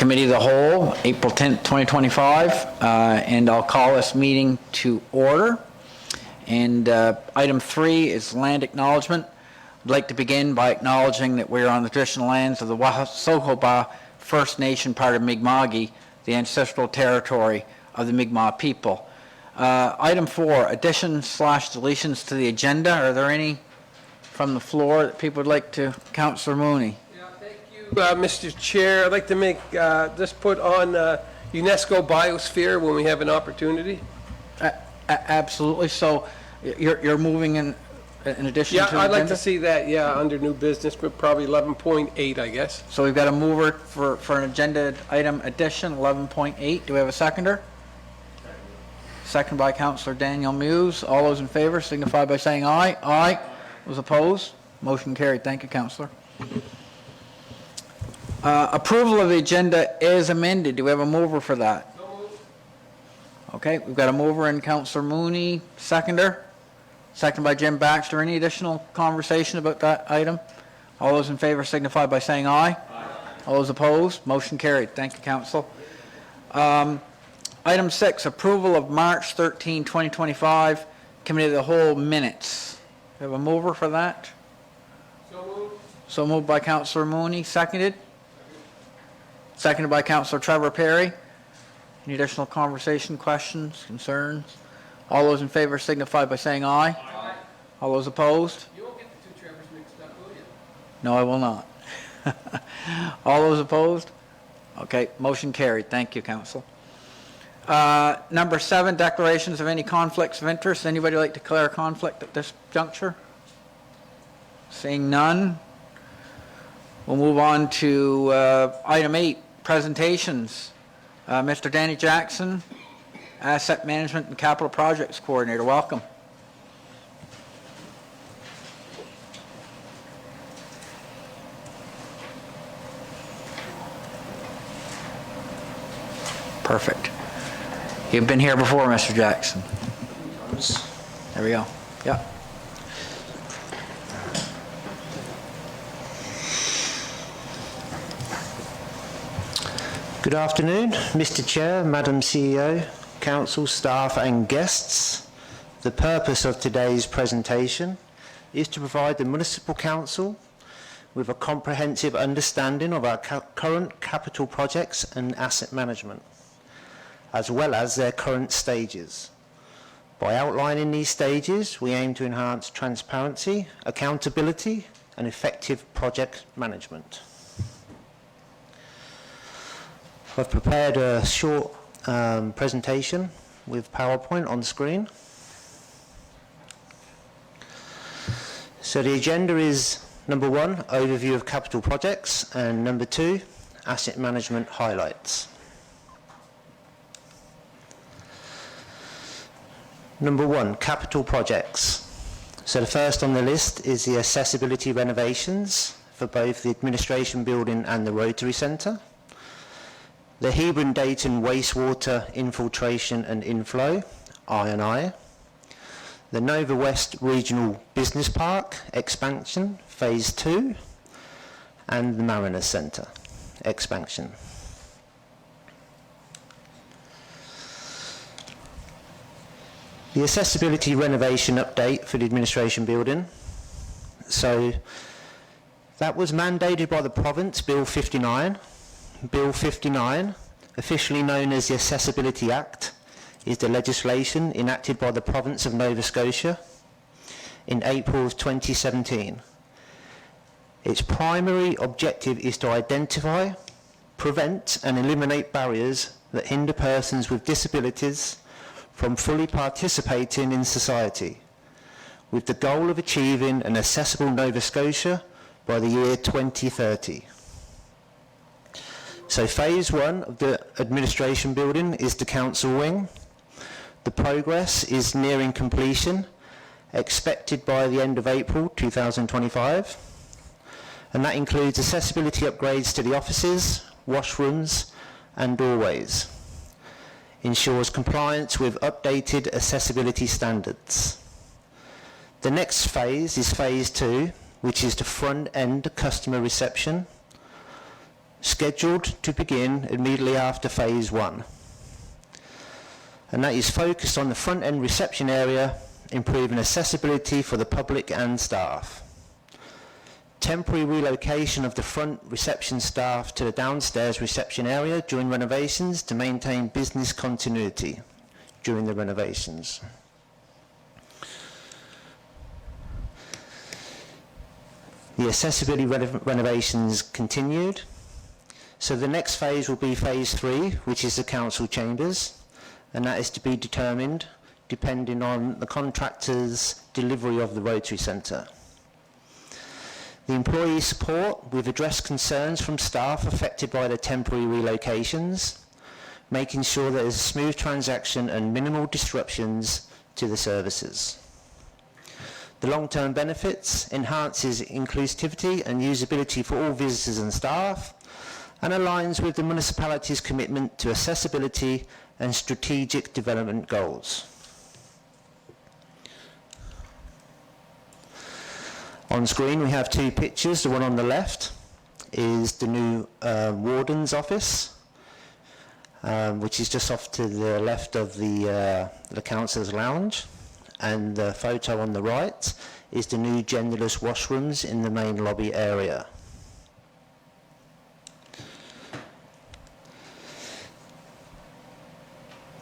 Committee of the Whole, April 10th, 2025, and I'll call this meeting to order. And item 3 is land acknowledgement. I'd like to begin by acknowledging that we're on the traditional lands of the Wahasokopa First Nation part of Mi'kma'ki, the ancestral territory of the Mi'kmaq people. Item 4, additions/deletions to the agenda. Are there any from the floor that people would like to? Councillor Mooney. Mr. Chair, I'd like to make just put on UNESCO Biosphere when we have an opportunity. Absolutely. So you're moving in addition to the I'd like agenda? to see that, under new business, but probably 11.8, I guess. So we've got a mover for an agenda item addition, 11.8. Do we have a seconder? Second by Councillor Daniel Muse. All those in favor signify by saying aye. Aye. Those opposed? Motion carried. Thank you, Councillor. Approval of the agenda is amended. Do we have a mover for that? So moved. Okay, we've got a mover in Councillor Mooney, seconder. Second by Jim Baxter. Any additional conversation about that item? All those in favor signify by saying aye. Aye. All those opposed? Motion carried. Thank you, Council. Item 6, approval of March 13, 2025, Committee of the Whole minutes. We have a mover for that? So moved. So moved by Councillor Mooney. Seconded? Seconded by Councillor Trevor Perry. Any additional conversation, questions, concerns? All those in favor signify by saying aye. Aye. All those opposed? You won't get the two Trevors mixed up, will you? No, I will not. All those opposed? Okay, motion carried. Thank you, Council. Number 7, declarations of any conflicts of interest. Anybody like to declare a conflict at this juncture? Seeing none, we'll move on to item 8, presentations. Mr. Danny Jackson, Asset Management and Capital Projects Coordinator. Welcome. Perfect. You've been here before, Mr. Jackson. There we go. Yep. Good afternoon, Mr. Chair, Madam CEO, Council, staff and guests. The purpose of today's presentation is to provide the Municipal Council with a comprehensive understanding of our current capital projects and asset management, as well as their current stages. By outlining these stages, we aim to enhance transparency, accountability and effective project management. I've prepared a short presentation with PowerPoint on screen. So the agenda is number 1, overview of capital projects, and number 2, asset management highlights. Number 1, capital projects. So the first on the list is the accessibility renovations for both the administration building and the Rotary Centre. The Hebron Dayton wastewater infiltration and inflow, I&I. The Nova West Regional Business Park expansion, phase 2. And the Mariners Centre expansion. The accessibility renovation update for the administration building. So that was mandated by the province, Bill 59. Bill 59, officially known as the Accessibility Act, is the legislation enacted by the province of Nova Scotia in April of 2017. Its primary objective is to identify, prevent and eliminate barriers that hinder persons with disabilities from fully participating in society, with the goal of achieving an accessible Nova Scotia by the year 2030. So phase 1 of the administration building is the council wing. The progress is nearing completion, expected by the end of April 2025. And that includes accessibility upgrades to the offices, washrooms and doorways. Ensures compliance with updated accessibility standards. The next phase is phase 2, which is the front end customer reception. scheduled to begin immediately after phase 1. And that is focused on the front end reception area, improving accessibility for the public and staff. Temporary relocation of the front reception staff to the downstairs reception area during renovations to maintain business continuity during the renovations. The accessibility renovations continued. So the next phase will be phase 3, which is the council chambers, and that is to be determined depending on the contractor's delivery of the Rotary Centre. The employee support, we've addressed concerns from staff affected by the temporary relocations, making sure that there's a smooth transaction and minimal disruptions to the services. The long-term benefits enhances inclusivity and usability for all visitors and staff, and aligns with the municipality's commitment to accessibility and strategic development goals. On screen we have 2 pictures. The one on the left is the new Warden's office, which is just off to the left of the Councillor's Lounge, and the photo on the right is the new genderless washrooms in the main lobby area.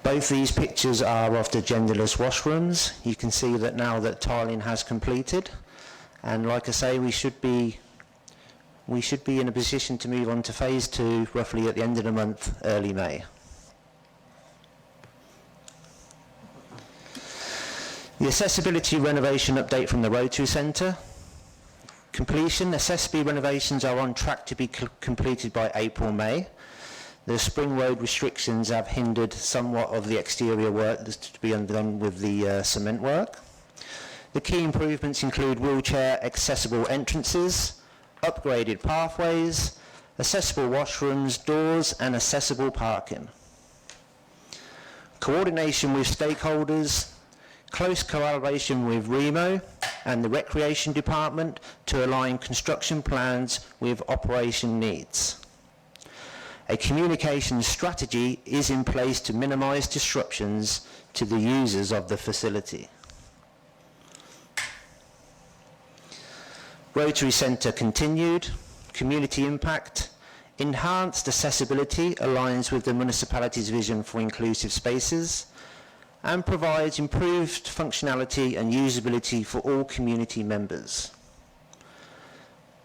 Both these pictures are of the genderless washrooms. You can see that now that tiling has completed, and like I say, we should be in a position to move on to phase 2 roughly at the end of the month, early May. The accessibility renovation update from the Rotary Centre. Completion, accessibility renovations are on track to be completed by April-May. The spring road restrictions have hindered somewhat of the exterior work that's to be done with the cement work. The key improvements include wheelchair accessible entrances, upgraded pathways, accessible washrooms, doors and accessible parking. Coordination with stakeholders, close collaboration with REMO and the Recreation Department to align construction plans with operation needs. A communication strategy is in place to minimise disruptions to the users of the facility. Rotary Centre continued. Community impact. Enhanced accessibility aligns with the municipality's vision for inclusive spaces and provides improved functionality and usability for all community members.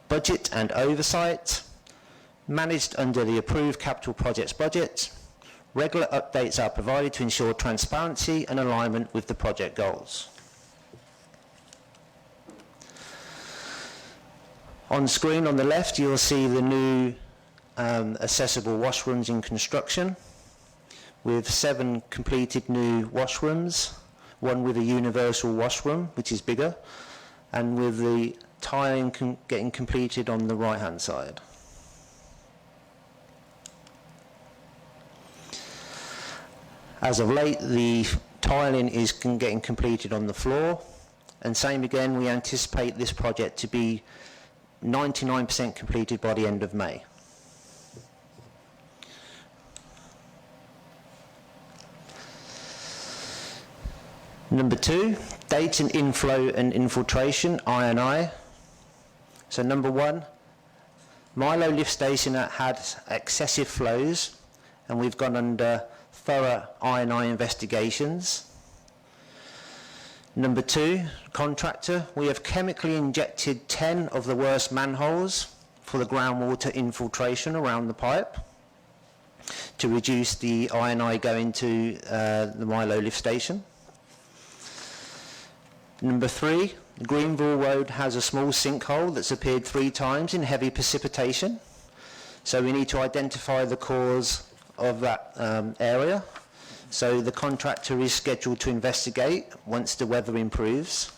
Budget and oversight. Managed under the approved capital projects budget. Regular updates are provided to ensure transparency and alignment with the project goals. On screen on the left you'll see the new accessible washrooms in construction, with 7 completed new washrooms, one with a universal washroom which is bigger, and with the tiling getting completed on the right hand side. As of late, the tiling is getting completed on the floor, and same again, we anticipate this project to be 99% completed by the end of May. Number 2, data inflow and infiltration, I&I. So number 1, Milo lift station had excessive flows, and we've gone under thorough I&I investigations. Number 2, contractor, we have chemically injected 10 of the worst manholes for the groundwater infiltration around the pipe to reduce the I&I going to the Milo lift station. Number 3, Greenville Road has a small sinkhole that's appeared 3 times in heavy precipitation. So we need to identify the cause of that area. So the contractor is scheduled to investigate once the weather improves.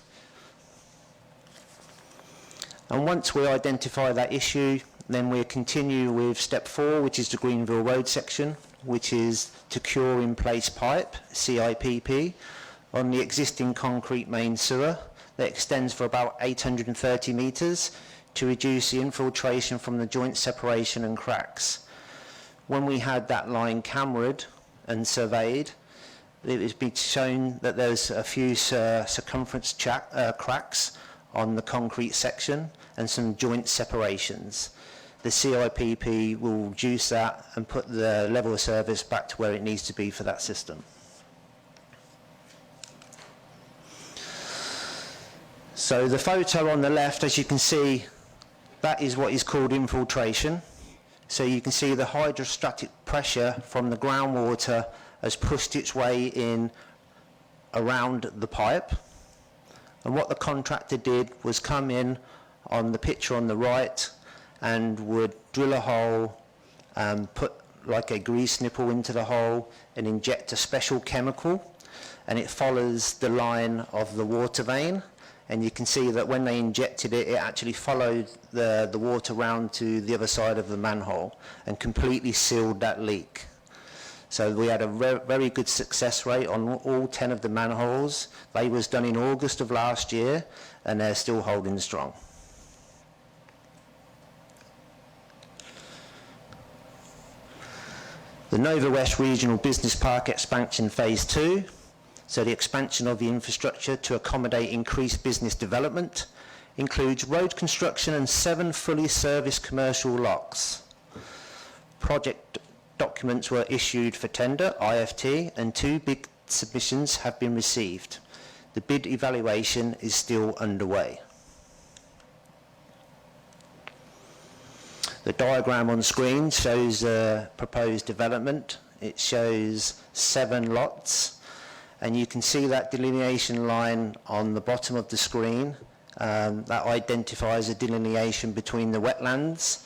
And once we identify that issue, then we'll continue with step 4, which is the Greenville Road section, which is to cure in place pipe, CIPP, on the existing concrete main sewer that extends for about 830 metres to reduce the infiltration from the joint separation and cracks. When we had that line cameraed and surveyed, it was been shown that there's a few circumference cracks on the concrete section and some joint separations. The CIPP will reduce that and put the level of service back to where it needs to be for that system. So the photo on the left, as you can see, that is what is called infiltration. So you can see the hydrostatic pressure from the groundwater has pushed its way in around the pipe. And what the contractor did was come in on the picture on the right and would drill a hole, put like a grease nipple into the hole and inject a special chemical, and it follows the line of the water vein. And you can see that when they injected it, it actually followed the water round to the other side of the manhole and completely sealed that leak. So we had a very good success rate on all 10 of the manholes. They was done in August of last year, and they're still holding strong. The Nova West Regional Business Park expansion phase 2. So the expansion of the infrastructure to accommodate increased business development includes road construction and 7 fully serviced commercial locks. Project documents were issued for tender, IFT, and 2 bid submissions have been received. The bid evaluation is still underway. The diagram on screen shows proposed development. It shows 7 lots. And you can see that delineation line on the bottom of the screen. That identifies a delineation between the wetlands,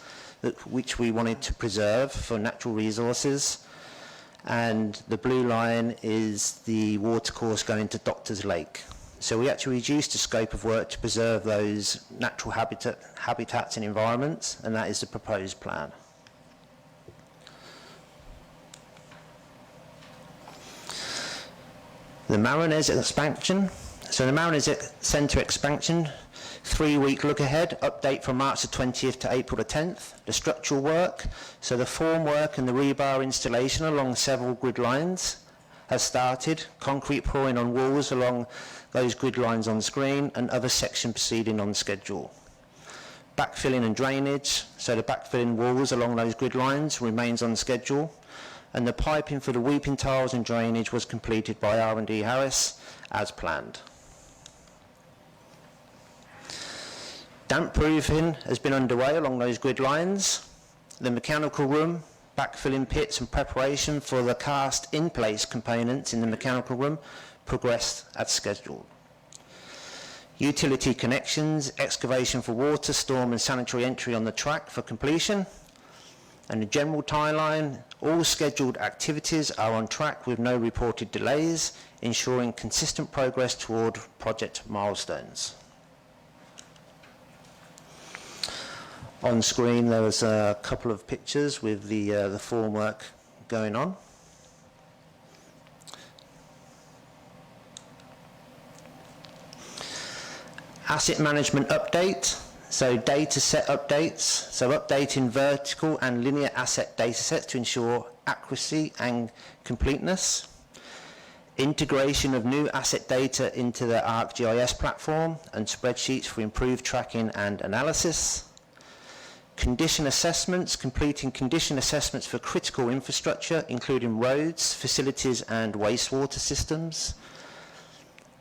which we wanted to preserve for natural resources. And the blue line is the watercourse going to Doctors Lake. So we actually reduced the scope of work to preserve those natural habitats and environments, and that is the proposed plan. The Mariners expansion. So the Mariners Centre expansion, 3-week look ahead, update from March the 20th to April the 10th. The structural work, so the formwork and the rebar installation along several grid lines has started. Concrete pouring on walls along those grid lines on screen, and other section proceeding on schedule. Backfilling and drainage, so the backfilling walls along those grid lines remains on schedule. And the piping for the weeping tiles and drainage was completed by R&D Harris as planned. Damp proofing has been underway along those grid lines. The mechanical room, backfilling pits and preparation for the cast in place components in the mechanical room progressed as scheduled. Utility connections, excavation for water, storm and sanitary entry on the track for completion. And the general timeline, all scheduled activities are on track with no reported delays, ensuring consistent progress toward project milestones. On screen there was a couple of pictures with the formwork going on. Asset management update. So data set updates, so updating vertical and linear asset data sets to ensure accuracy and completeness. Integration of new asset data into the ArcGIS platform and spreadsheets for improved tracking and analysis. Condition assessments, completing condition assessments for critical infrastructure, including roads, facilities and wastewater systems.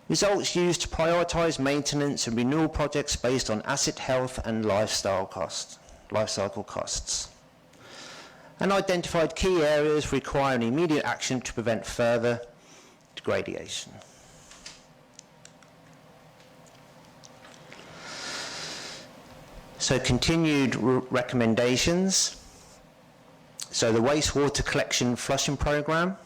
Results used to prioritise maintenance and renewal projects based on asset health and lifecycle costs. And identified key areas requiring immediate action to prevent further degradation. So continued recommendations. So the wastewater collection flushing programme.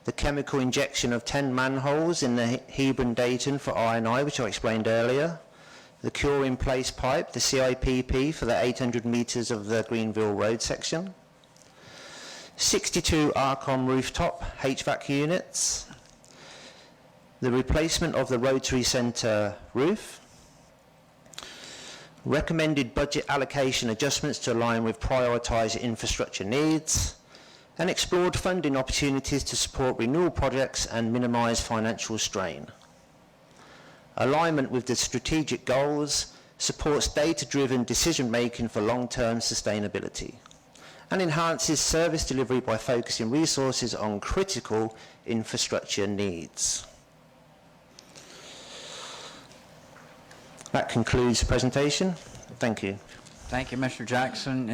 The chemical injection of 10 manholes in the Hebron Dayton for I&I, which I explained earlier. The cure-in-place pipe, the CIPP for the 800 metres of the Greenville Road section. 62 Arcom rooftop HVAC units. The replacement of the Rotary Centre roof. recommended budget allocation adjustments to align with prioritised infrastructure needs, and explored funding opportunities to support renewal projects and minimise financial strain. Alignment with the strategic goals supports data-driven decision-making for long-term sustainability, and enhances service delivery by focusing resources on critical infrastructure needs. That concludes the presentation. Thank you. Thank you, Mr. Jackson.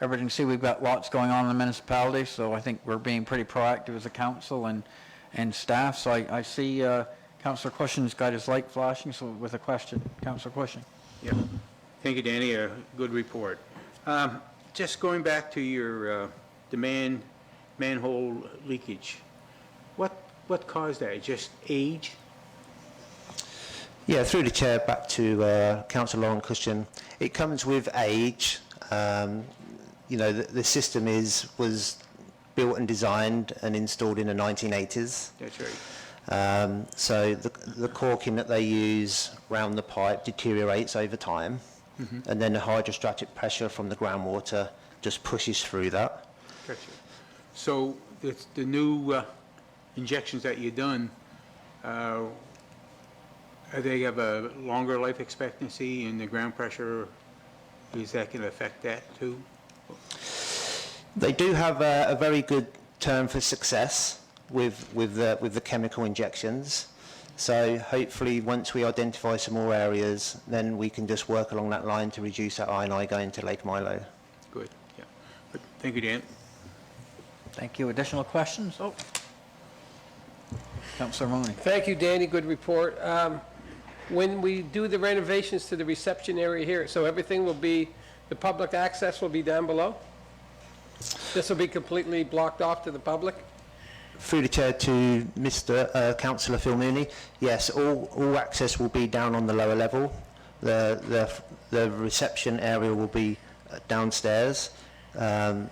Everything, see, we've got lots going on in the municipality, so I think we're being pretty proactive as a council and staff. So I see Councillor Cushing's got his light flashing, so with a question. Councillor Cushing. Yeah. Thank you, Danny. A good report. Just going back to your manhole leakage, what caused that? Just age? Yeah, through the chair back to Councillor Lauren Cushion. It comes with age. The system was built and designed and installed in the 1980s. That's right. So the caulking that they use around the pipe deteriorates over time, and then the hydrostatic pressure from the groundwater just pushes through that. Gotcha. So the new injections that you've done, they have a longer life expectancy, and the ground pressure, is that going to affect that too? They do have a very good term for success with the chemical injections. So hopefully once we identify some more areas, then we can just work along that line to reduce that I&I going to Lake Milo. Good, yeah. But thank you, Dan. Thank you. Additional questions? Oh. Councillor Mooney. Thank you, Danny, good report. When we do the renovations to the reception area here, so everything will be, the public access will be down below? This will be completely blocked off to the public? Through the chair to Mr. Councillor Phil Mooney, yes, all access will be down on the lower level. The reception area will be downstairs. The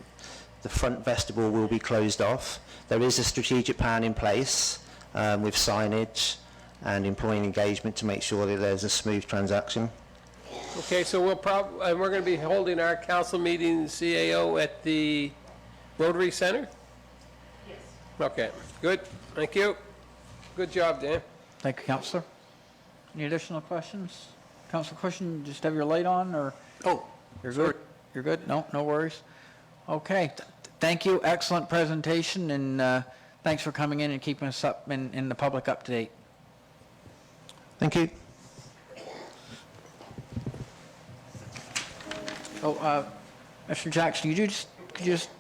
front vestibule will be closed off. There is a strategic plan in place with signage and employee engagement to make sure that there's a smooth transaction. Okay, so we're going to be holding our council meeting CAO at the Rotary Center? Yes. Okay, good, thank you. Good job, Dan. Thank you, Councillor. Any additional questions? Councillor Cushing, just have your light on, or? Oh, You're sorry. good? You're good? No worries. Okay, thank you, excellent presentation, and thanks for coming in and keeping us up in the public up to date. Thank you. Mr. Jackson, could you just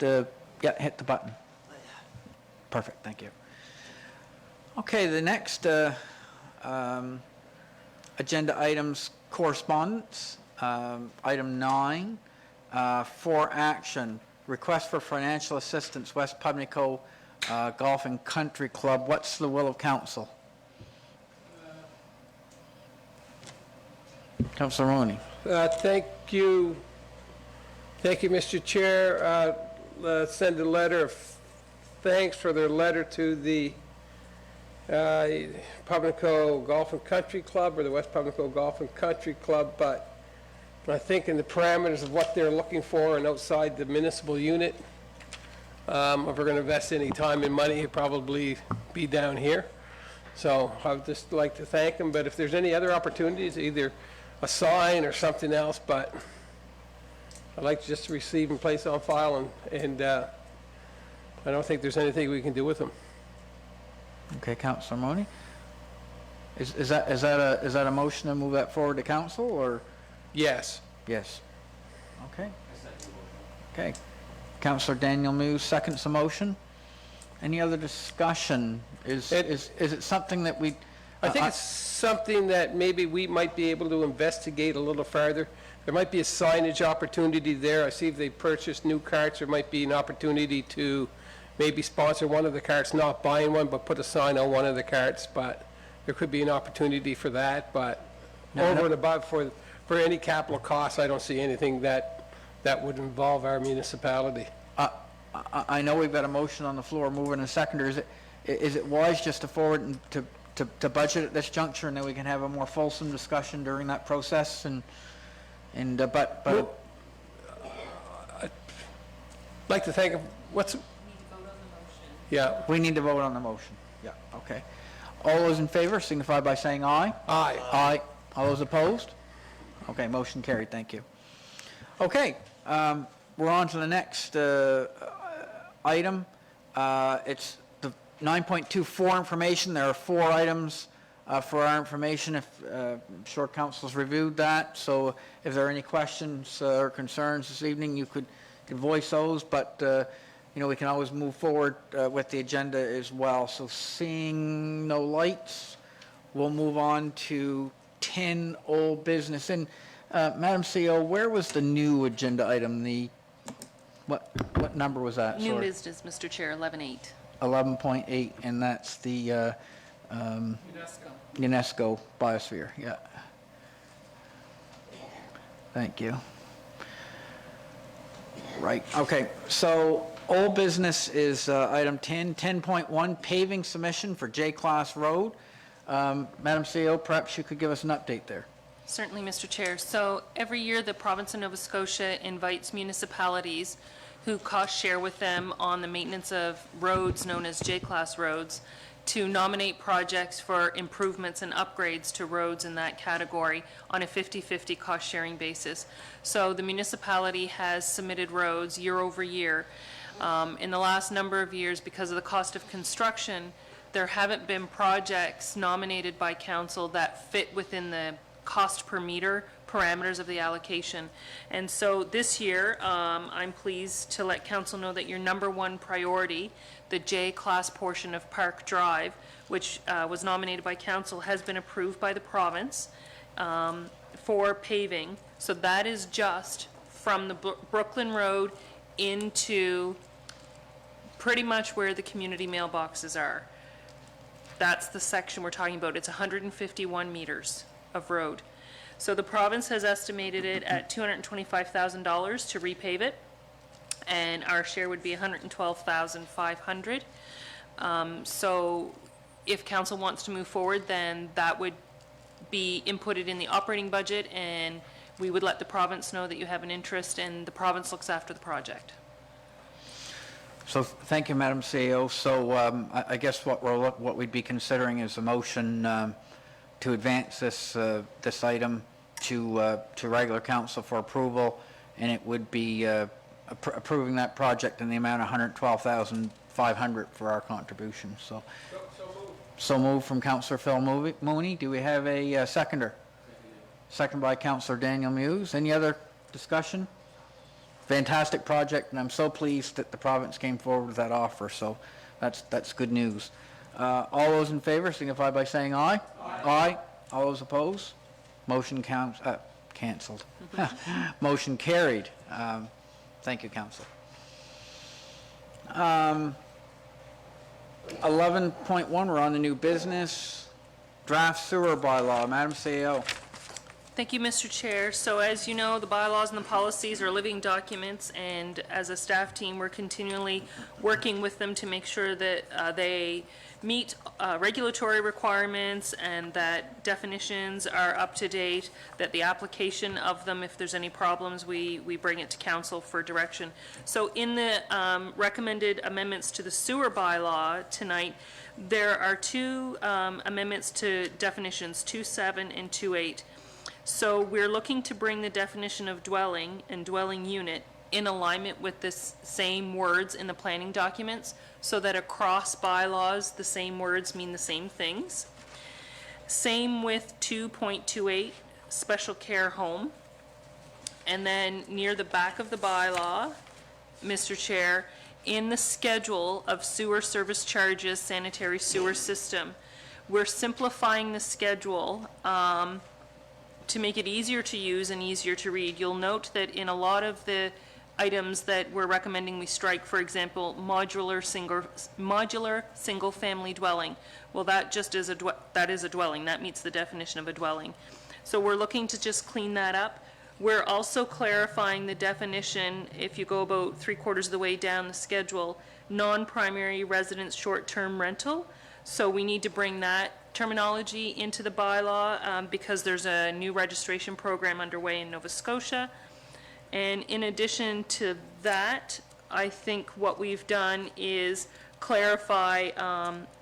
hit the button? Perfect, thank you. Okay, the next agenda items, correspondence. Item 9, for action, request for financial assistance, West Pubnico Golf and Country Club. What's the will of council? Councillor Mooney. Thank you, Mr. Chair. Send a letter of thanks for their letter to the Pubnico Golf and Country Club, or the West Pubnico Golf and Country Club, but I think in the parameters of what they're looking for and outside the municipal unit, if we're going to invest any time and money, it'd probably be down here. So I would just like to thank them, but if there's any other opportunities, either a sign or something else, but I'd like to just receive and place on file, and I don't think there's anything we can do with them. Okay, Councillor Mooney. Is that a motion to move that forward to council, or? Yes. Yes. Okay. Okay. Councillor Daniel Muse seconds the motion. Any other discussion? Is it something that we? I think it's something that maybe we might be able to investigate a little further. There might be a signage opportunity there. I see if they purchase new carts, there might be an opportunity to maybe sponsor one of the carts, not buying one, but put a sign on one of the carts. But there could be an opportunity for that. But over and above, for any capital costs, I don't see anything that would involve our municipality. I know we've got a motion on the floor, moving a seconder. Is it wise just to forward and to to budget at this juncture, and then we can have a more fulsome discussion during that process, but I'd like to thank, yeah, we need to vote on the motion. Yeah, okay. All those in favor signify by saying aye. aye. Aye. All those opposed? Okay, motion carried, thank you. Okay, we're on to the next item. It's the 9.24 information. There are 4 items for our information. I'm sure council's reviewed that, so if there are any questions or concerns this evening, you could voice those, but we can always move forward with the agenda as well. So seeing no lights, we'll move on to 10 old business. And Madam CEO, where was the new agenda item? What number was that? New Sorry. business, Mr. Chair, 11.8. 11.8, and that's the UNESCO Biosphere, yeah. Thank you. Right, okay, so old business is item 10, 10.1, paving submission for J-Class Road. Madam CEO, perhaps you could give us an update there. Certainly, Mr. Chair. So every year, the province of Nova Scotia invites municipalities who cost share with them on the maintenance of roads known as J-Class roads to nominate projects for improvements and upgrades to roads in that category on a 50-50 cost-sharing basis. So the municipality has submitted roads year over year. In the last number of years, because of the cost of construction, there haven't been projects nominated by council that fit within the cost per meter parameters of the allocation. And so this year, I'm pleased to let council know that your number 1 priority, the J-Class portion of Park Drive, which was nominated by council, has been approved by the province for paving. So that is just from the Brooklyn Road into pretty much where the community mailboxes are. That's the section we're talking about. It's 151 meters of road. So the province has estimated it at $225,000 to repave it, and our share would be $112,500. So if council wants to move forward, then that would be inputted in the operating budget, and we would let the province know that you have an interest, and the province looks after the project. So thank you, Madam CEO. So I guess what we'd be considering is a motion to advance this item to regular council for approval, and it would be approving that project in the amount of $112,500 for our contribution. So moved from Councillor Phil Mooney. Do we have a seconder? Second by Councillor Daniel Muse. Any other discussion? Fantastic project, and I'm so pleased that the province came forward with that offer, so that's good news. All those in favor signify by saying aye. Aye. All those opposed? Motion canceled. Motion carried. Thank you, Council. 11.1, we're on the new business. Draft sewer bylaw. Madam CEO. Thank you, Mr. Chair. So as you know, the bylaws and the policies are living documents, and as a staff team, we're continually working with them to make sure that they meet regulatory requirements and that definitions are up to date, that the application of them, if there's any problems, we bring it to council for direction. So in the recommended amendments to the sewer bylaw tonight, there are 2 amendments to definitions, 2.7 and 2.8. So we're looking to bring the definition of dwelling and dwelling unit in alignment with the same words in the planning documents, so that across bylaws, the same words mean the same things. Same with 2.28, special care home. And then near the back of the bylaw, Mr. Chair, in the schedule of sewer service charges, sanitary sewer system, we're simplifying the schedule to make it easier to use and easier to read. You'll note that in a lot of the items that we're recommending we strike, for example, modular single-family dwelling. Well, that just is that is a dwelling. That meets the definition of a dwelling. So we're looking to just clean that up. We're also clarifying the definition, if you go about 3/4 of the way down the schedule, non-primary residence short-term rental. So we need to bring that terminology into the bylaw because there's a new registration program underway in Nova Scotia. And in addition to that, I think what we've done is clarify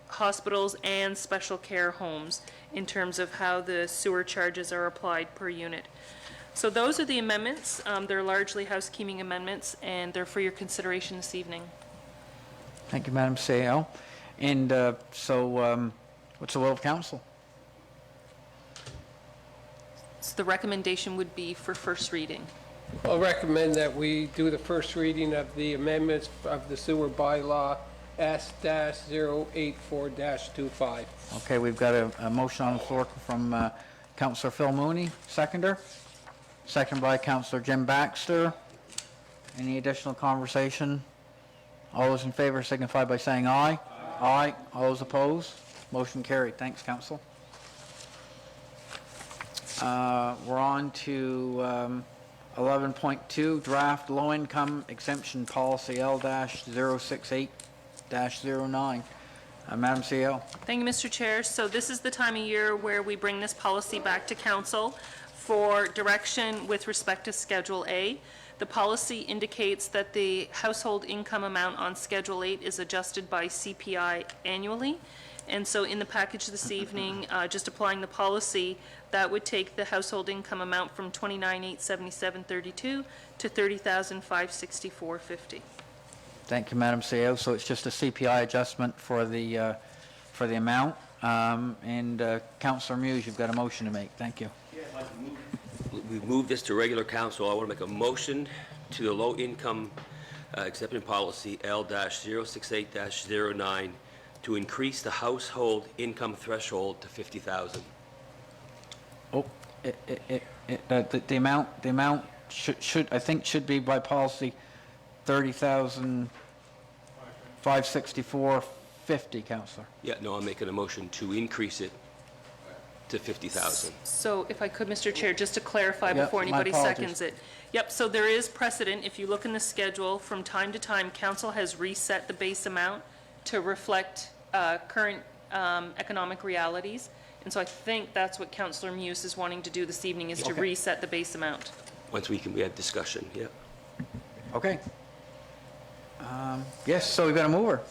hospitals and special care homes in terms of how the sewer charges are applied per unit. So those are the amendments. They're largely housekeeping amendments, and they're for your consideration this evening. Thank you, Madam CEO. And what's the will of council? So the recommendation would be for first reading. I'll recommend that we do the first reading of the amendments of the sewer bylaw S-084-25. Okay, we've got a motion on the floor from Councillor Phil Mooney, seconder. Second by Councillor Jim Baxter. Any additional conversation? All those in favor signify by saying aye. Aye. All those opposed? Motion carried. Thanks, Council. We're on to 11.2, draft low-income exemption policy L-068-09. Madam CEO. Thank you, Mr. Chair. So this is the time of year where we bring this policy back to council for direction with respect to Schedule A. The policy indicates that the household income amount on Schedule 8 is adjusted by CPI annually. And so in the package this evening, just applying the policy, that would take the household income amount from $29,877.32 to $30,564.50. Thank you, Madam CEO. So it's just a CPI adjustment for the amount. Councillor Muse, you've got a motion to make. Thank you. We move this to regular council. I want to make a motion to the low-income acceptance policy L-068-09 to increase the household income threshold to $50,000. Oh, the amount should I think should be by policy $30,564.50, Councillor. Yeah, no, I'm making a motion to increase it to $50,000. So if I could, Mr. Chair, just to clarify Yep, before my anybody apologies. seconds it. Yep, so there is precedent. If you look in the schedule, from time to time, council has reset the base amount to reflect current economic realities. And so I think that's what Councillor Muse is wanting to do this evening, is to Okay. reset the base amount. Once we have discussion, yeah. Okay. Yes, so we've got a mover.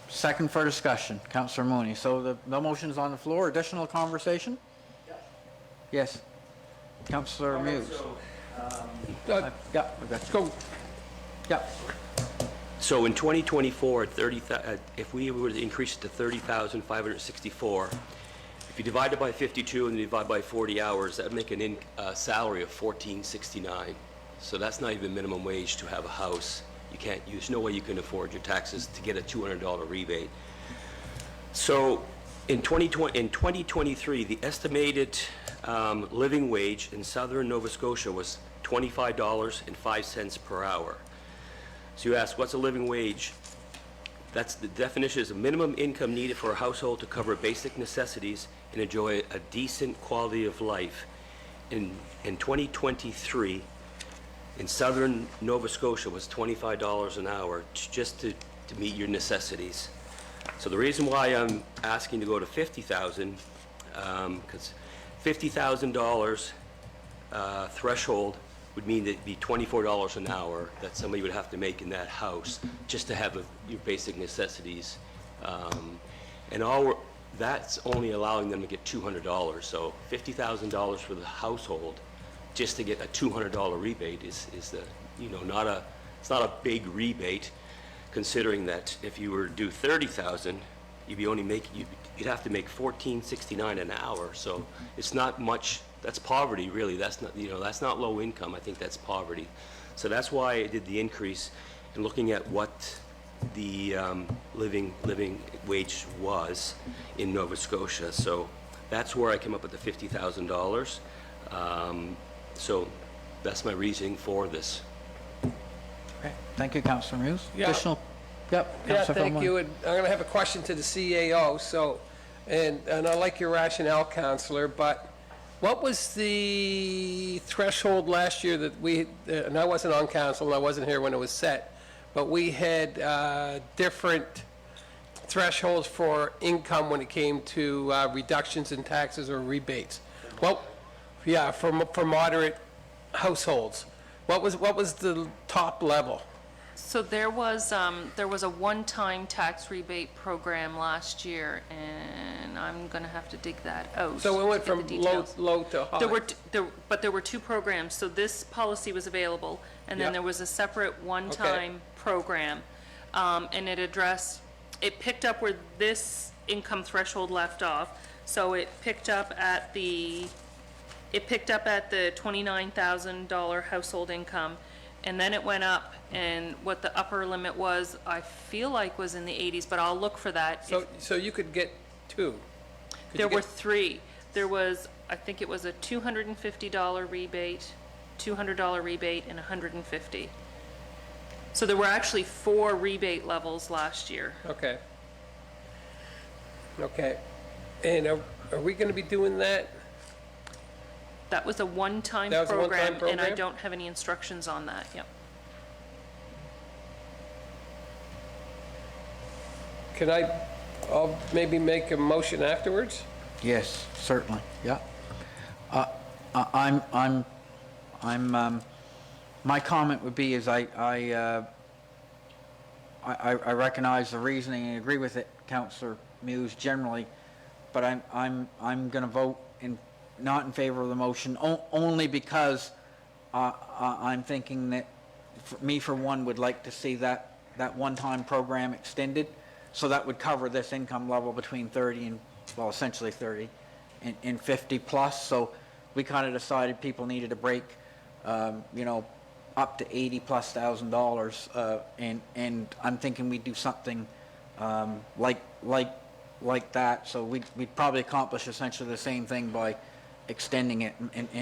Second for discussion, Councillor Mooney. So the motion's on the floor. Additional conversation? Yes. Councillor Muse. Yeah, we've got you. Go. Yeah. So in 2024, if we were to increase it to $30,564, if you divide it by 52 and you divide by 40 hours, that would make a salary of $14.69. So that's not even minimum wage to have a house. There's no way you can afford your taxes to get a $200 rebate. So in 2023, the estimated living wage in southern Nova Scotia was $25.05 per hour. So you ask, what's a living wage? That's the definition, is a minimum income needed for a household to cover basic necessities and enjoy a decent quality of life. In 2023, in southern Nova Scotia was $25 an hour just to meet your necessities. So the reason why I'm asking to go to $50,000, because $50,000 threshold would mean that it'd be $24 an hour that somebody would have to make in that house just to have your basic necessities. That's only allowing them to get $200. So $50,000 for the household just to get a $200 rebate is it's not a big rebate, considering that if you were to do $30,000, you'd have to make $14.69 an hour. So it's not much. That's poverty, really. That's not low income. I think that's poverty. So that's why I did the increase, and looking at what the living wage was in Nova Scotia. So that's where I came up with the $50,000. So that's my reasoning for this. Okay. Thank you, Councillor Muse. Yeah. Additional? Yep. Yeah, Councillor thank Philmore. you. And I'm going to have a question to the CAO. So, and I like your rationale, Councillor, but what was the threshold last year that and I wasn't on council and I wasn't here when it was set, but we had different thresholds for income when it came to reductions in taxes or rebates. Well, yeah, for moderate households. What was the top level? So there was a one-time tax rebate program last year, and I'm going to have to dig that out. So it went to get from the low, details. low to high. There were two programs. So this policy was available, and then Yeah. there was a separate one-time program. And it picked up where this income threshold left off. So it picked up at the $29,000 household income, and then it went up, and what the upper limit was, I feel like was in the 80s, but I'll look for that. So you could get two. Could There you were get- three. There was, I think it was a $250 rebate, $200 rebate, and $150. So there were actually 4 rebate levels last year. Okay. Okay. And are we going to be doing that? That was a one-time That was a one-time program, and I program? don't have any instructions on that, yep. Can I'll maybe make a motion afterwards? Yes, certainly, yeah. My comment would be is I recognize the reasoning and agree with it, Councillor Muse, generally, but I'm going to vote not in favor of the motion, only because I'm thinking that me, for one, would like to see that one-time program extended, so that would cover this income level between 30 and, well, essentially 30 and 50 plus. So we kind of decided people needed a break, up to $80,000+, and I'm thinking we'd do something like that. So we'd probably accomplish essentially the same thing by extending it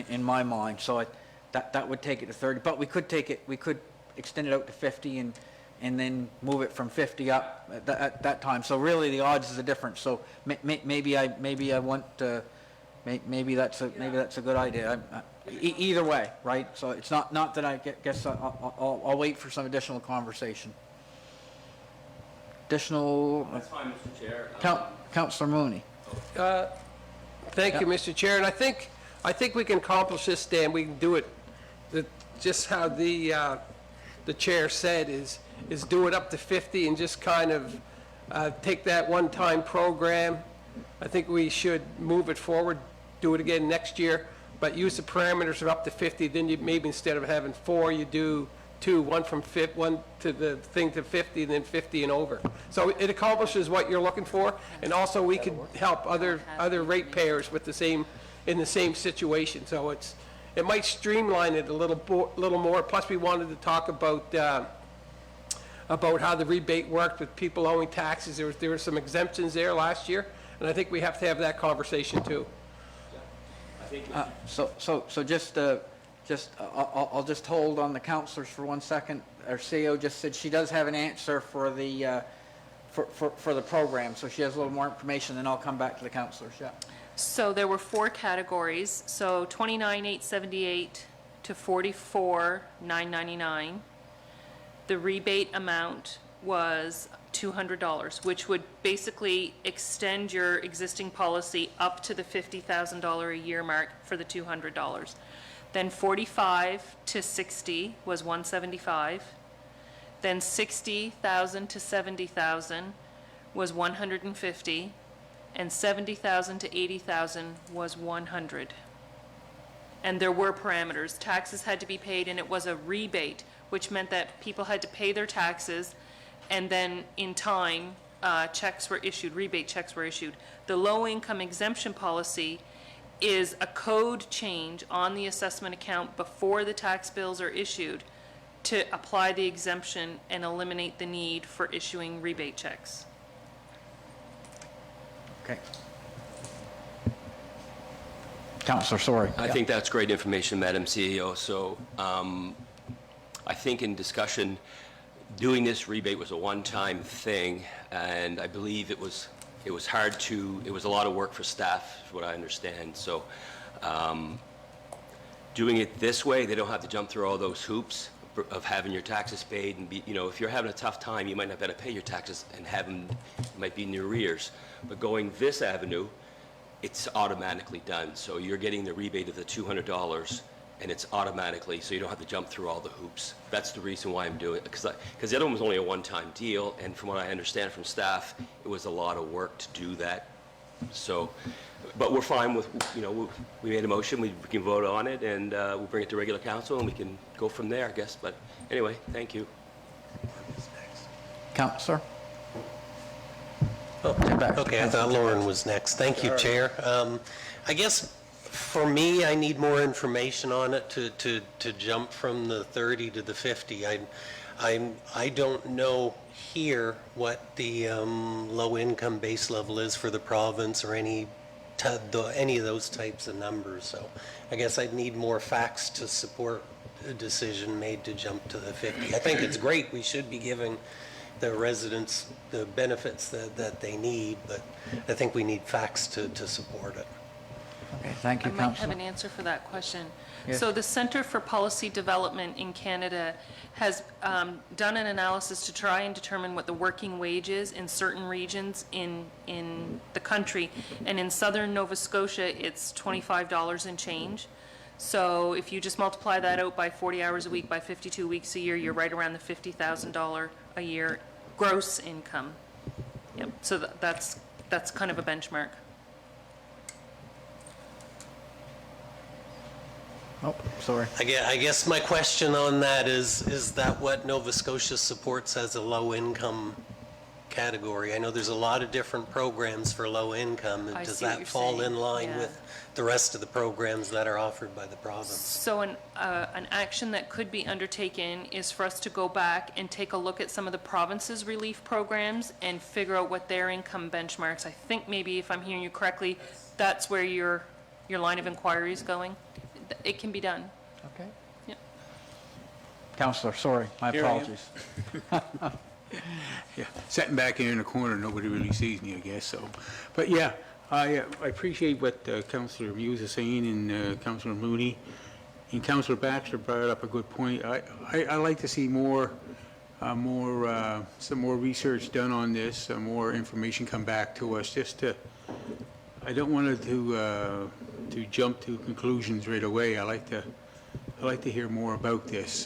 in my mind. So that would take it to 30, but we could extend it out to 50 and then move it from 50 up at that time. So really, the odds is a difference. So maybe I want maybe that's a good idea. Either way, right? So it's not that I guess I'll wait for some additional conversation. Additional. That's fine, Mr. Chair. Councillor Mooney. Thank you, Mr. Chair, and I think we can accomplish this, Dan. We can do it, just how the chair said, is do it up to 50 and just kind of take that one-time program. I think we should move it forward, do it again next year, but use the parameters of up to 50. Then you maybe, instead of having 4, you do 2, one to the thing to 50, and then 50 and over. So it accomplishes what you're looking for, and also we could help other ratepayers with in the same situation. So it might streamline it a little more. Plus, we wanted to talk about how the rebate worked with people owing taxes. There were some exemptions there last year, and I think we have to have that conversation too. So I'll just hold on the councillors for 1 second. Our CEO just said she does have an answer for the for the program, so she has a little more information, then I'll come back to the councillors. Yeah. So there were 4 categories, so 29,878 to 44,999. The rebate amount was $200, which would basically extend your existing policy up to the $50,000 a year mark for the $200. Then 45 to 60 was 175. Then 60,000 to 70,000 was 150, and 70,000 to 80,000 was 100. And there were parameters. Taxes had to be paid, and it was a rebate, which meant that people had to pay their taxes, and then in time, checks were issued, rebate checks were issued. The low-income exemption policy is a code change on the assessment account before the tax bills are issued to apply the exemption and eliminate the need for issuing rebate checks. Okay. Councillor, sorry. I think that's great information, Madam CEO. So I think in discussion, doing this rebate was a one-time thing, and I believe it was hard to, it was a lot of work for staff, is what I understand. So doing it this way, they don't have to jump through all those hoops. of having your taxes paid and be, you know, if you're having a tough time, you might not be able to pay your taxes and have them, might be in your arrears. But going this avenue, it's automatically done. So you're getting the rebate of the $200 and it's automatically, so you don't have to jump through all the hoops. That's the reason why I'm doing it, because the other one was only a one-time deal, and from what I understand from staff, it was a lot of work to do that. So, but we're fine with, you know, we made a motion, we can vote on it, and we'll bring it to regular council, and we can go from there, I guess. But anyway, thank you. Counselor? Okay, I thought Lauren was next. Thank you, Chair. I guess for me, I need more information on it to jump from the 30 to the 50. I don't know here what the low-income base level is for the province or any of those types of numbers. So I guess I'd need more facts to support a decision made to jump to the 50. I think it's great. We should be giving the residents the benefits that they need, but I think we need facts to support it. Okay, thank I you, might have Counselor. an answer for that question. Yes. So the Centre for Policy Development in Canada has done an analysis to try and determine what the working wage is in certain regions in the country. And in southern Nova Scotia, it's $25 and change. So if you just multiply that out by 40 hours a week, by 52 weeks a year, you're right around the $50,000 a year gross income. Yep, so that's kind of a benchmark. Oh, sorry. I guess my question on that is that what Nova Scotia supports as a low-income category? I know there's a lot of different programs for low income. I Does see what that you're fall saying, in line yeah. with the rest of the programs that are offered by the province? So an action that could be undertaken is for us to go back and take a look at some of the province's relief programs and figure out what their income benchmarks. I think maybe, if I'm hearing you correctly, that's where your line of inquiry is going. It can be done. Okay. Yep. Counselor, sorry, my Here I am. apologies. Yeah, sitting back here in the corner, nobody really sees me, I guess, so. But yeah, I appreciate what Councillor Muse is saying and Councillor Mooney. And Councillor Baxter brought up a good point. I like to see some more research done on this, some more information come back to us, just to, I don't want to jump to conclusions right away. I like to hear more about this,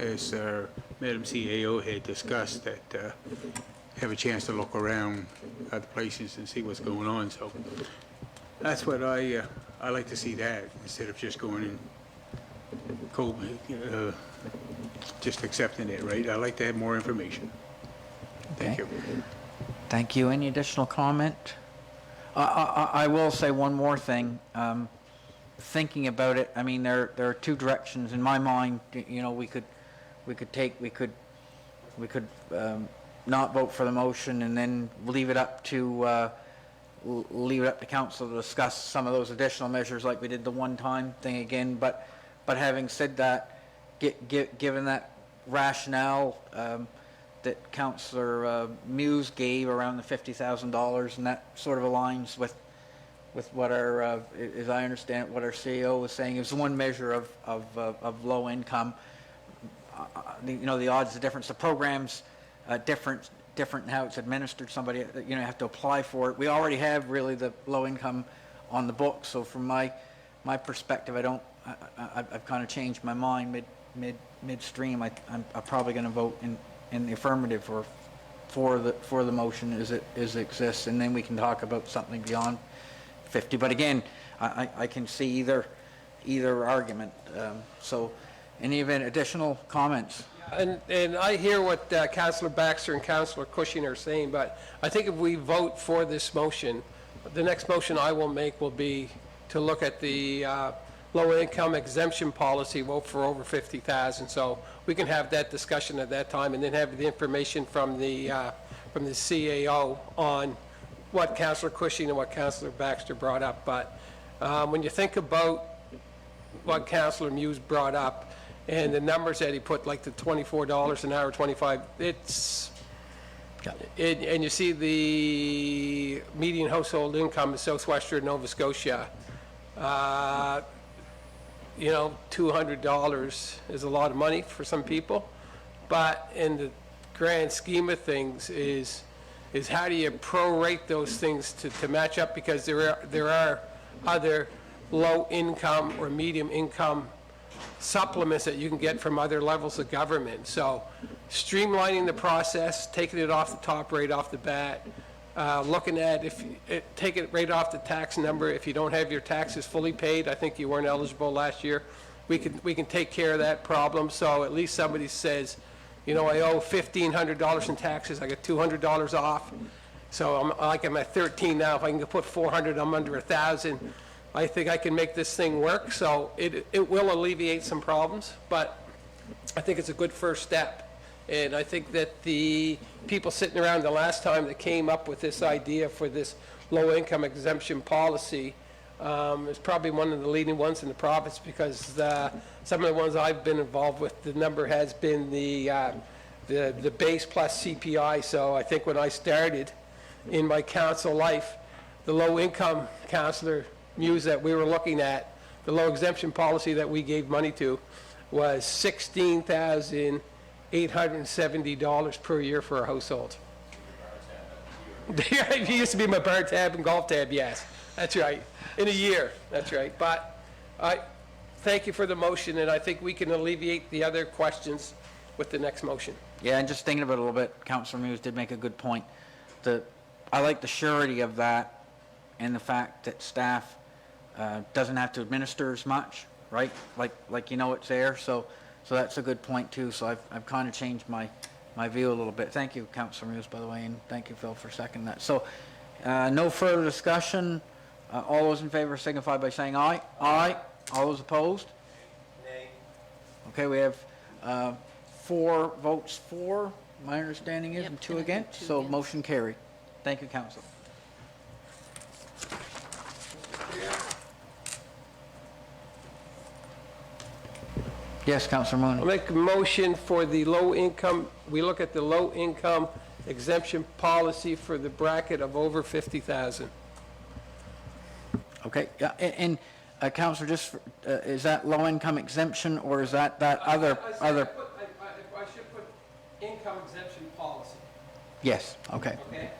as Madam CAO had discussed, that have a chance to look around at the places and see what's going on. So that's what I like to see, that instead of just going in just accepting it, right? I like to have more information. Thank Okay. you. Thank you. Any additional comment? I will say one more thing. Thinking about it, I mean, there are two directions in my mind. You know, we could not vote for the motion and then leave it up to council to discuss some of those additional measures, like we did the one-time thing again. But having said that, given that rationale that Councillor Muse gave around the $50,000, and that sort of aligns with what our, as I understand it, what our CEO was saying, is one measure of low income. You know, the odds, the difference, the programs, different in how it's administered. Somebody, you know, have to apply for it. We already have really the low income on the books. So from my perspective, I've kind of changed my mind midstream. I'm probably going to vote in the affirmative or for the motion as it exists, and then we can talk about something beyond 50. But again, I can see either argument. So, any additional comments? And I hear what Councillor Baxter and Councillor Cushing are saying, but I think if we vote for this motion, the next motion I will make will be to look at the low-income exemption policy, vote for over 50,000. So we can have that discussion at that time, and then have the information from the CAO on what Councillor Cushing and what Councillor Baxter brought up. But when you think about what Councillor Muse brought up and the numbers that he put, like the $24 an hour, 25, and you see the median household income in southwestern Nova Scotia, you know, $200 is a lot of money for some people, but in the grand scheme of things is how do you prorate those things to match up, because there are other low-income or medium-income supplements that you can get from other levels of government. So streamlining the process, taking it off the top right off the bat, looking at take it right off the tax number. If you don't have your taxes fully paid, I think you weren't eligible last year, we can take care of that problem. So at least somebody says, you know, I owe $1,500 in taxes, I get $200 off. So I'm at 13 now. If I can put 400, I'm under 1,000. I think I can make this thing work. So it will alleviate some problems, but I think it's a good first step. And I think that the people sitting around the last time that came up with this idea for this low-income exemption policy is probably one of the leading ones in the province, because some of the ones I've been involved with, the number has been the base plus CPI. So I think when I started in my council life, the low-income councillor Muse that we were looking at, the low exemption policy that we gave money to was $16,870 per year for a household. It used to be my bar tab and golf tab, yes. That's right. In a year, that's right. But I thank you for the motion, and I think we can alleviate the other questions with the next motion. Yeah, and just thinking about it a little bit, Councillor Muse did make a good point. I like the surety of that, and the fact that staff doesn't have to administer as much, right? Like you know it's there, so that's a good point too. So I've kind of changed my view a little bit. Thank you, Councillor Muse, by the way, and thank you, Phil, for seconding that. So no further discussion. All those in favor signify by saying aye. Aye. All those opposed? Nay. Okay, we have 4 votes for, my understanding is, Yep, and 2 and I think against, 2 so against. motion carried. Thank you, Council. Yes, Councillor Mooney. I'll make a motion for the low income, we look at the low income exemption policy for the bracket of over 50,000. Okay, yeah, and Councillor, just, is that low-income exemption, or is that other? I should put income exemption policy, Yes, okay. okay?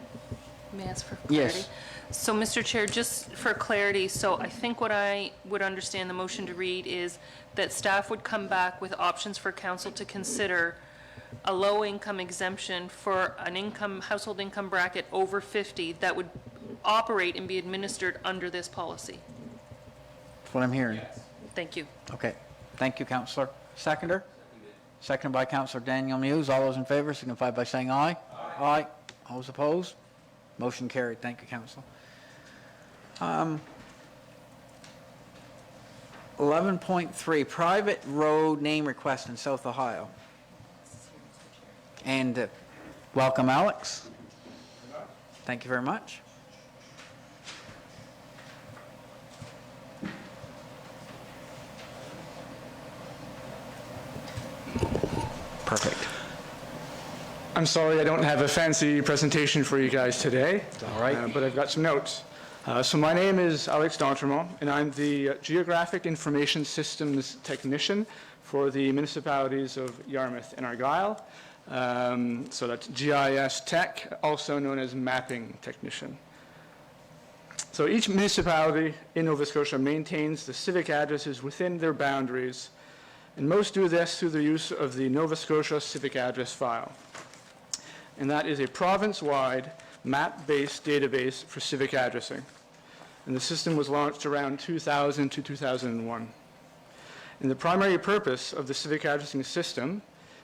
May I ask for Yes. clarity? So, Mr. Chair, just for clarity, so I think what I would understand the motion to read is that staff would come back with options for council to consider a low-income exemption for an household income bracket over 50 that would operate and be administered under this policy. That's what I'm hearing. Thank you. Okay, thank you, Councillor. Seconder? Seconded by Councillor Daniel Muse. All those in favor signify by saying aye. Aye. All those opposed? Motion carried. Thank you, Council. 11.3, private road name request in South Ohio. And welcome, Alex. Thank you very much. Perfect. I'm sorry I don't have a fancy presentation for you guys today. all right. But I've got some notes. So my name is Alex D'Entremont, and I'm the Geographic Information Systems Technician for the municipalities of Yarmouth and Argyll. So that's GIS Tech, also known as Mapping Technician. So each municipality in Nova Scotia maintains the civic addresses within their boundaries, and most do this through the use of the Nova Scotia Civic Address File. And that is a province-wide map-based database for civic addressing. And the system was launched around 2000 to 2001. And the primary purpose of the civic addressing system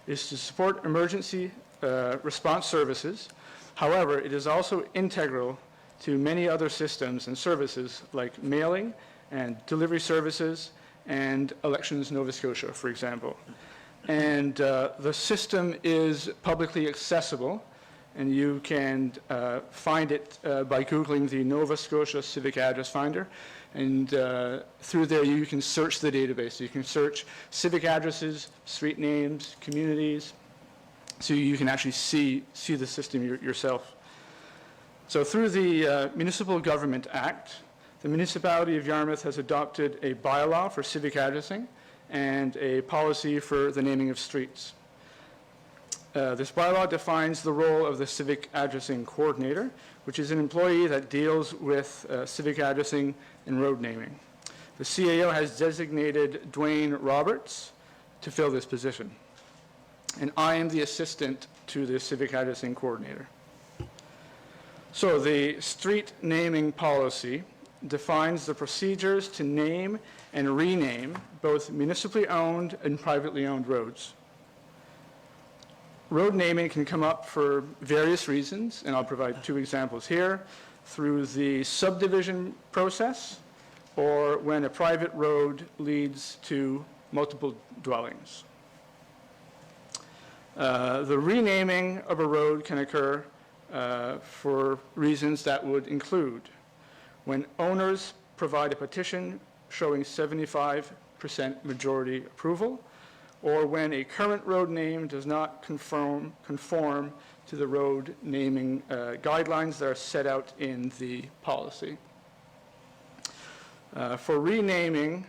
is to support emergency response services. However, it is also integral to many other systems and services like mailing and delivery services and Elections Nova Scotia, for example. And the system is publicly accessible, and you can find it by Googling the Nova Scotia Civic Address Finder. And through there, you can search the database. You can search civic addresses, street names, communities, so you can actually see the system yourself. So through the Municipal Government Act, the municipality of Yarmouth has adopted a bylaw for civic addressing and a policy for the naming of streets. This bylaw defines the role of the civic addressing coordinator, which is an employee that deals with civic addressing and road naming. The CAO has designated Dwayne Roberts to fill this position, and I am the assistant to the civic addressing coordinator. So the street naming policy defines the procedures to name and rename both municipally owned and privately owned roads. Road naming can come up for various reasons, and I'll provide 2 examples here, through the subdivision process or when a private road leads to multiple dwellings. The renaming of a road can occur for reasons that would include when owners provide a petition showing 75% majority approval, or when a current road name does not conform to the road naming guidelines that are set out in the policy. For naming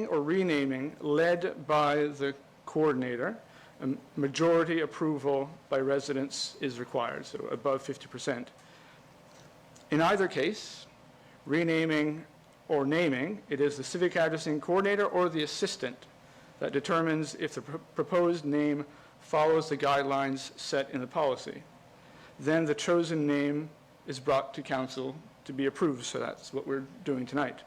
or renaming led by the coordinator, a majority approval by residents is required, so above 50%. In either case, renaming or naming, it is the civic addressing coordinator or the assistant that determines if the proposed name follows the guidelines set in the policy. Then the chosen name is brought to council to be approved, so that's what we're doing tonight.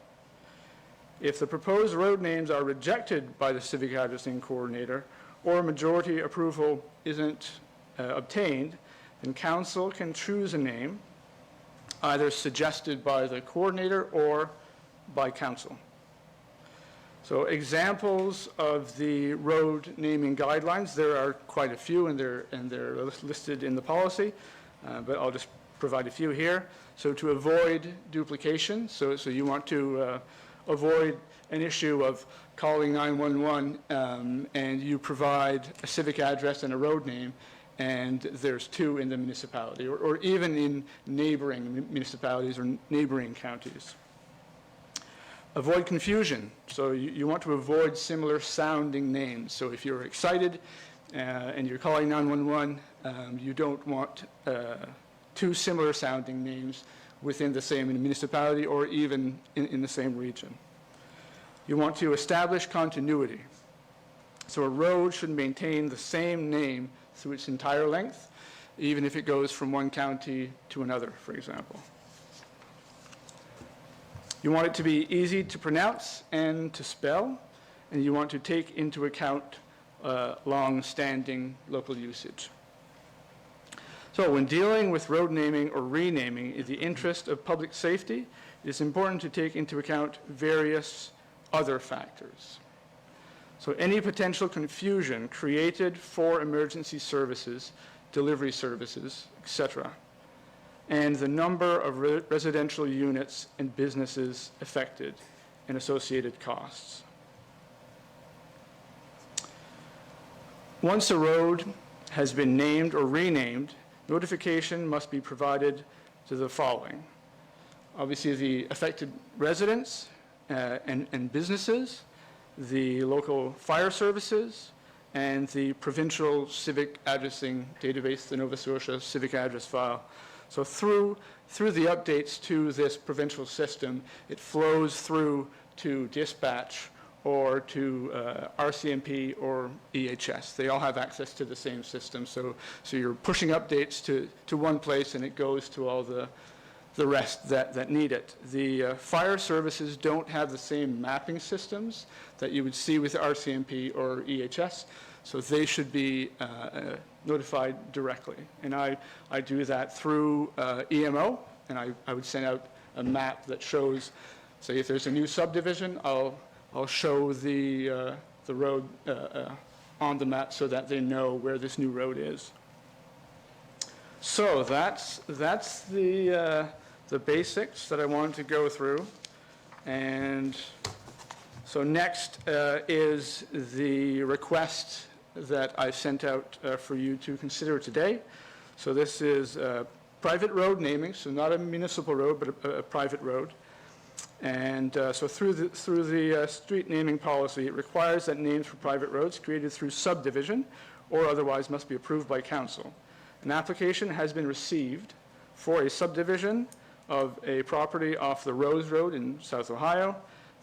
If the proposed road names are rejected by the civic addressing coordinator or majority approval isn't obtained, then council can choose a name either suggested by the coordinator or by council. So examples of the road naming guidelines, there are quite a few and they're listed in the policy, but I'll just provide a few here. So to avoid duplication, so you want to avoid an issue of calling 911 and you provide a civic address and a road name and there's 2 in the municipality, or even in neighboring municipalities or neighboring counties. Avoid confusion. So you want to avoid similar sounding names. So if you're excited and you're calling 911, you don't want 2 similar sounding names within the same municipality or even in the same region. You want to establish continuity. So a road should maintain the same name through its entire length, even if it goes from one county to another, for example. You want it to be easy to pronounce and to spell, and you want to take into account long-standing local usage. So when dealing with road naming or renaming in the interest of public safety, it is important to take into account various other factors. So any potential confusion created for emergency services, delivery services, etc., and the number of residential units and businesses affected and associated costs. Once a road has been named or renamed, notification must be provided to the following. Obviously, the affected residents and businesses, the local fire services, and the provincial civic addressing database, the Nova Scotia Civic Address File. So through the updates to this provincial system, it flows through to dispatch or to RCMP or EHS. They all have access to the same system. So you're pushing updates to one place and it goes to all the rest that need it. The fire services don't have the same mapping systems that you would see with RCMP or EHS, so they should be notified directly. And I do that through EMO, and I would send out a map that shows, say if there's a new subdivision, I'll show the road on the map so that they know where this new road is. So that's the basics that I wanted to go through. And so next is the request that I sent out for you to consider today. So this is private road naming, so not a municipal road, but a private road. And so through the street naming policy, it requires that names for private roads created through subdivision or otherwise must be approved by council. An application has been received for a subdivision of a property off the Rose Road in South Ohio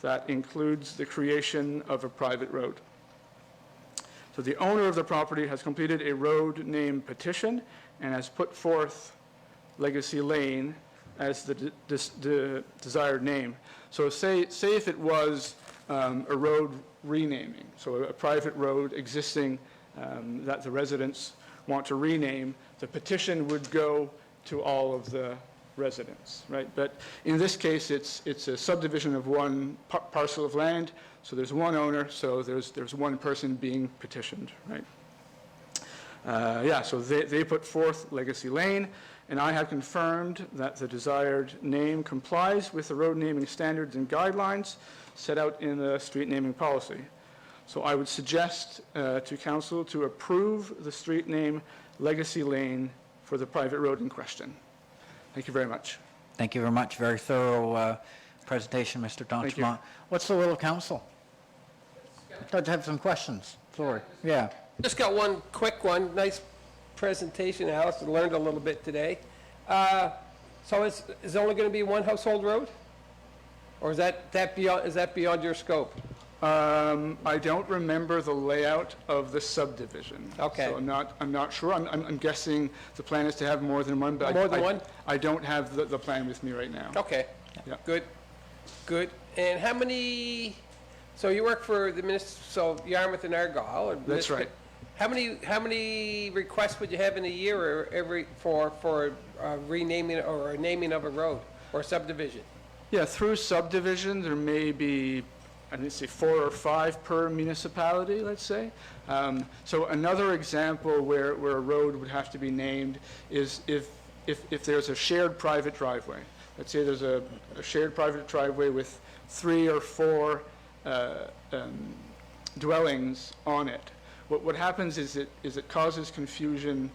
that includes the creation of a private road. So the owner of the property has completed a road name petition and has put forth Legacy Lane as the desired name. So say if it was a road renaming, so a private road existing that the residents want to rename, the petition would go to all of the residents, right? But in this case, it's a subdivision of one parcel of land, so there's one owner, so there's one person being petitioned, right? So they put forth Legacy Lane, and I have confirmed that the desired name complies with the road naming standards and guidelines set out in the street naming policy. So I would suggest to council to approve the street name Legacy Lane for the private road in question. Thank you very much. Thank you very much. Very thorough presentation, Mr. Thank you. D'Entremont. What's the will of council? Does have some questions? Sorry. Yeah. Just got one quick one. Nice presentation, Alice. I learned a little bit today. So is it only going to be one household road? Or is that beyond your scope? I don't remember the layout of the subdivision. Okay. So I'm not sure. I'm guessing the plan is to have more than one, but More than one? I don't have the plan with me right now. Okay. Yeah. Good. And how many, so you work for the so Yarmouth and Argyle? Or That's right. How many requests would you have in a year or for renaming or a naming of a road or subdivision? Yeah, through subdivision, there may be, I didn't say 4 or 5 per municipality, let's say. So another example where a road would have to be named is if there's a shared private driveway. Let's say there's a shared private driveway with 3 or 4 dwellings on it. What happens is it causes confusion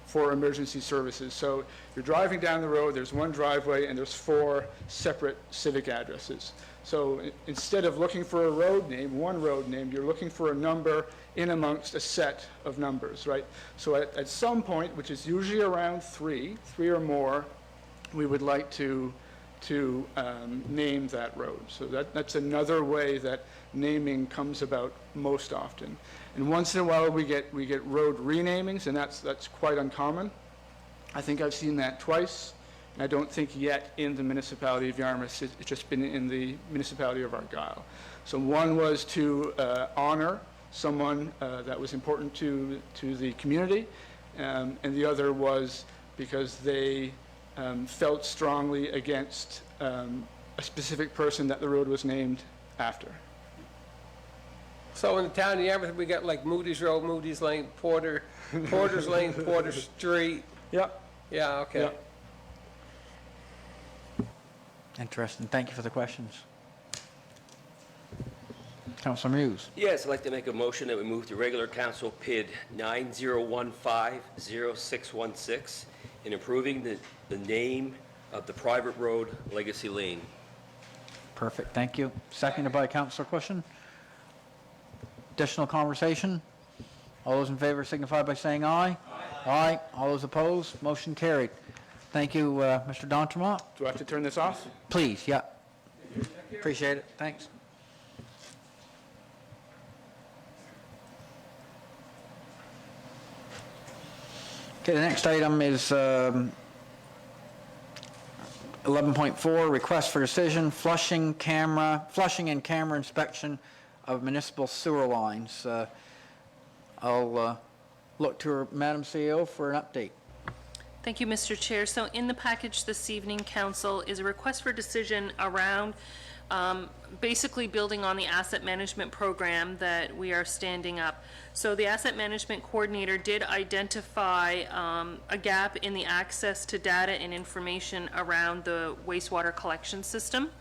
for emergency services. So you're driving down the road, there's one driveway, and there's 4 separate civic addresses. So instead of looking for a road name, one road name, you're looking for a number in amongst a set of numbers, right? So at some point, which is usually around 3 or more, we would like to name that road. So that's another way that naming comes about most often. And once in a while we get road renamings, and that's quite uncommon. I think I've seen that twice. I don't think yet in the municipality of Yarmouth. It's just been in the municipality of Argyle. So one was to honor someone that was important to the community, and the other was because they felt strongly against a specific person that the road was named after. So in the town of Yarmouth, we got like Moody's Road, Moody's Lane, Porter's Lane, Porter Street. Yep. Yeah, okay. Yep. Interesting. Thank you for the questions. Councilor Muse. Yes, I'd like to make a motion that we move to regular council PID 90150616 in approving the name of the private road Legacy Lane. Perfect. Thank you. Seconded by Councilor Cushion. Additional conversation? All those in favor signify by saying aye. Aye. All those opposed? Motion carried. Thank you, Mr. D'Entremont. Do I have to turn this off? Please, yeah. Appreciate it. Thanks. Okay, the next item is 11.4, request for decision, flushing and camera inspection of municipal sewer lines. I'll look to Madam CEO for an update. Thank you, Mr. Chair. So in the package this evening, Council, is a request for decision around basically building on the asset management program that we are standing up. So the asset management coordinator did identify a gap in the access to data and information around the wastewater collection system.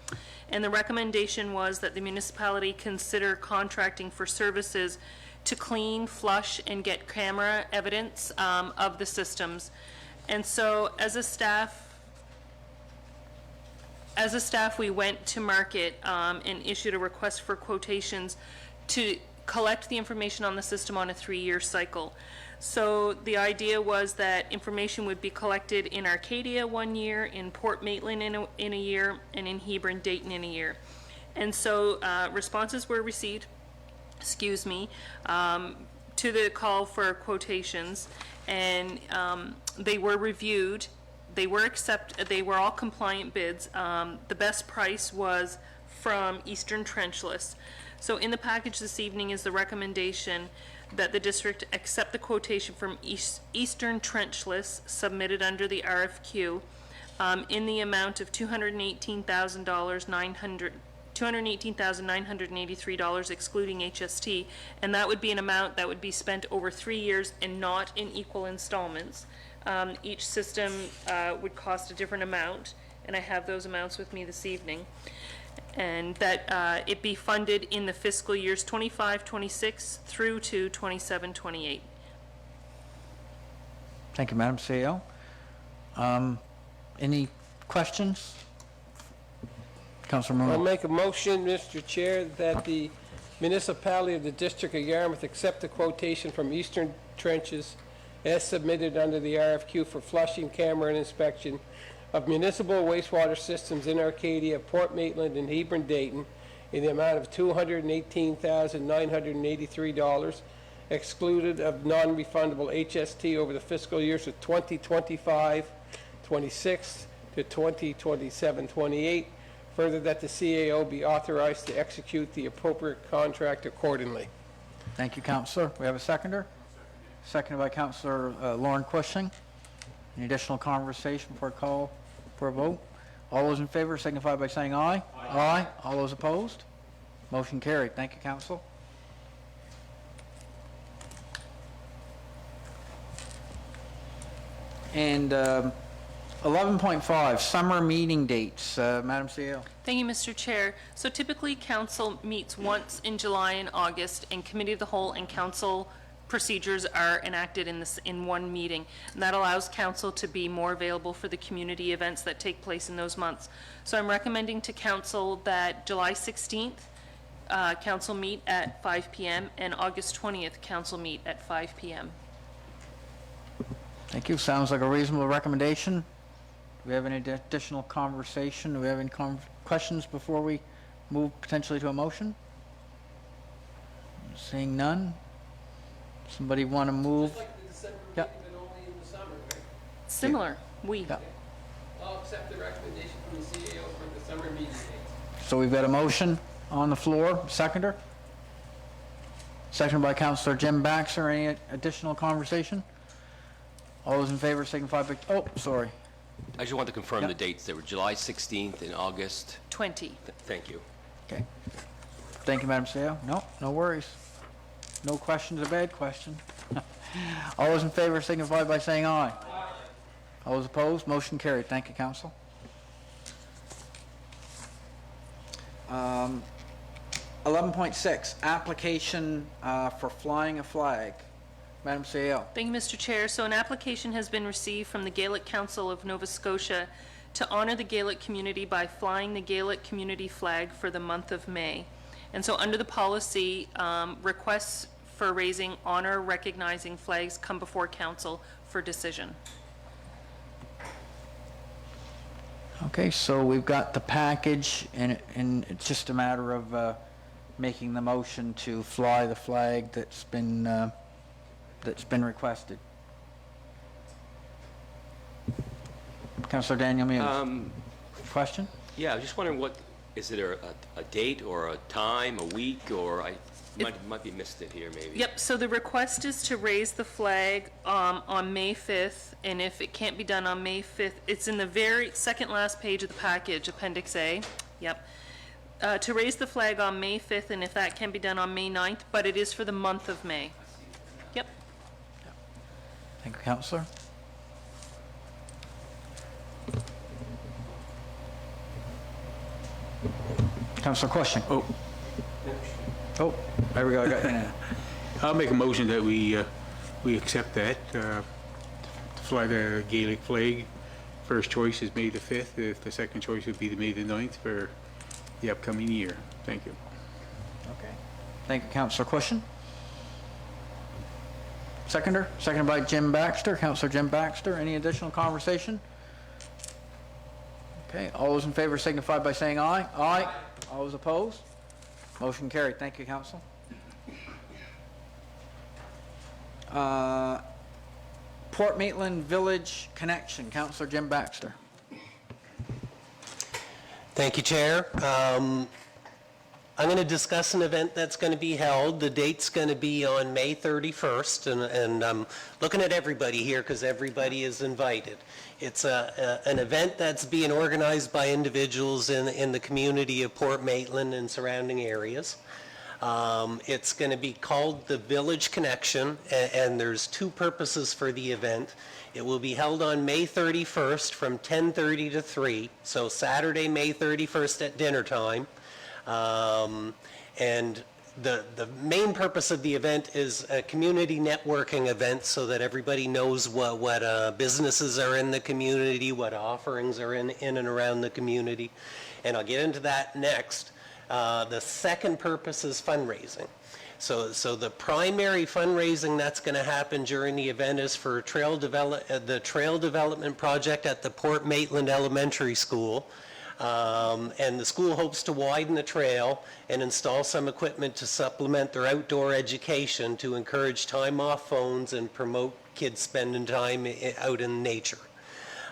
And the recommendation was that the municipality consider contracting for services to clean, flush, and get camera evidence of the systems. And so as a staff, as a staff, we went to market and issued a request for quotations to collect the information on the system on a 3-year cycle. So the idea was that information would be collected in Arcadia 1 year, in Port Maitland in a year, and in Heber and Dayton in a year. And so responses were received, to the call for quotations, and they were reviewed. They were all compliant bids. The best price was from Eastern Trenchless. So in the package this evening is the recommendation that the district accept the quotation from Eastern Trenchless submitted under the RFQ in the amount of $218,983 excluding HST, and that would be an amount that would be spent over 3 years and not in equal installments. Each system would cost a different amount, and I have those amounts with me this evening. And that it be funded in the fiscal years 25-26 through to 27-28. Thank you, Madam CEO. Any questions? Councilor I'll Moon. make a motion, Mr. Chair, that the municipality of the District of Yarmouth accept the quotation from Eastern Trenches as submitted under the RFQ for flushing, camera, and inspection of municipal wastewater systems in Arcadia, Port Maitland, and Heber and Dayton in the amount of $218,983, excluded of non-refundable HST over the fiscal years of 2025-26 to 2027-28. Further, that the CAO be authorized to execute the appropriate contract accordingly. Thank you, Councilor. We have a seconder? Seconded by Councilor Lauren Cushing. Any additional conversation before I call for a vote? All those in favor signify by saying aye. Aye. All those opposed? Motion carried. Thank you, Council. And 11.5, summer meeting dates. Madam CEO. Thank you, Mr. Chair. So typically, council meets once in July and August, and committee of the whole and council procedures are enacted in one meeting. And that allows council to be more available for the community events that take place in those months. So I'm recommending to council that July 16th, council meet at 5 p.m. and August 20th, council meet at 5 p.m. Thank you. Sounds like a reasonable recommendation. Do we have any additional conversation? Do we have any questions before we move potentially to a motion? Seeing none. Somebody want to move? Just like the December Yeah. meeting, but only in the summer, right? Similar, Yeah. I'll accept the recommendation from the CAO for the summer meeting dates. So we've got a motion on the floor. Seconder? Seconded by Councilor Jim Baxter. Any additional conversation? All those in favor signify by, oh, sorry. I just want to confirm Yeah. the dates. They were July 16th and August. 20. Thank you. Okay. Thank you, Madam CEO. No, no worries. No question is a bad question. All those in favor signify by saying aye. All those opposed, motion carried. Thank you, Council. 11.6, application for flying a flag. Madam CEO. Thank you, Mr. Chair. So an application has been received from the Gaelic Council of Nova Scotia to honor the Gaelic community by flying the Gaelic community flag for the month of May. And so under the policy, requests for raising honor recognizing flags come before council for decision. Okay, so we've got the package, and it's just a matter of making the motion to fly the flag that's been requested. Councilor Daniel Muse. Question? Yeah, I was just wondering what, is it a date or a time, a week, or I might be missed it here maybe? Yep, so the request is to raise the flag on May 5th, and if it can't be done on May 5th, it's in the very second last page of the package, Appendix A. Yep. To raise the flag on May 5th, and if that can be done on May 9th, but it is for the month of May. Yep. Thank you, Councilor. Councilor, question? Oh, there we go. I got you now. I'll make a motion that we accept that, to fly the Gaelic flag first choice is May the 5th. If the second choice would be the May the 9th for the upcoming year. Thank you. Okay. Thank you, Councillor Cushion. Seconder, seconded by Jim Baxter. Councillor Jim Baxter, any additional conversation? Okay, all those in favor signify by saying aye. Aye. All those opposed? Motion carried. Thank you, Council. Port Maitland Village Connection, Councillor Jim Baxter. Thank you, Chair. I'm going to discuss an event that's going to be held. The date's going to be on May 31st, and I'm looking at everybody here because everybody is invited. It's an event that's being organized by individuals in the community of Port Maitland and surrounding areas. It's going to be called the Village Connection, and there's two purposes for the event. It will be held on May 31st from 10:30 to 3, so Saturday, May 31st at dinner time. And the main purpose of the event is a community networking event so that everybody knows what businesses are in the community, what offerings are in and around the community. And I'll get into that next. The second purpose is fundraising. So the primary fundraising that's going to happen during the event is for the trail development project at the Port Maitland Elementary School. And the school hopes to widen the trail and install some equipment to supplement their outdoor education to encourage time off phones and promote kids spending time out in nature.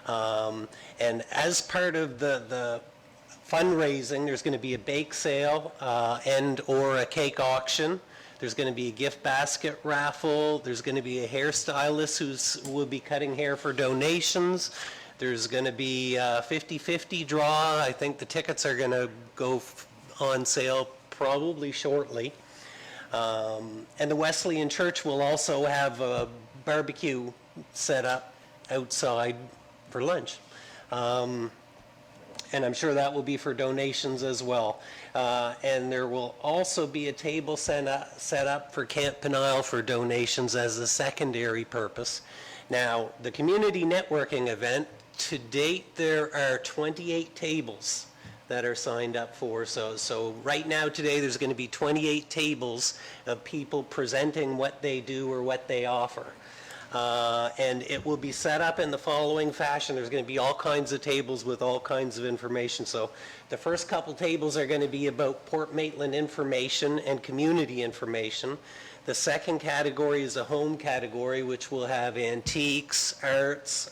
And as part of the fundraising, there's going to be a bake sale and or a cake auction. There's going to be a gift basket raffle. There's going to be a hairstylist who will be cutting hair for donations. There's going to be a 50-50 draw. I think the tickets are going to go on sale probably shortly. And the Wesleyan Church will also have a barbecue set up outside for lunch. And I'm sure that will be for donations as well. And there will also be a table set up for Camp Peniel for donations as a secondary purpose. Now, the community networking event, to date, there are 28 tables that are signed up for. So right now, today, there's going to be 28 tables of people presenting what they do or what they offer. And it will be set up in the following fashion. There's going to be all kinds of tables with all kinds of information. So the first couple tables are going to be about Port Maitland information and community information. The second category is a home category, which will have antiques, arts.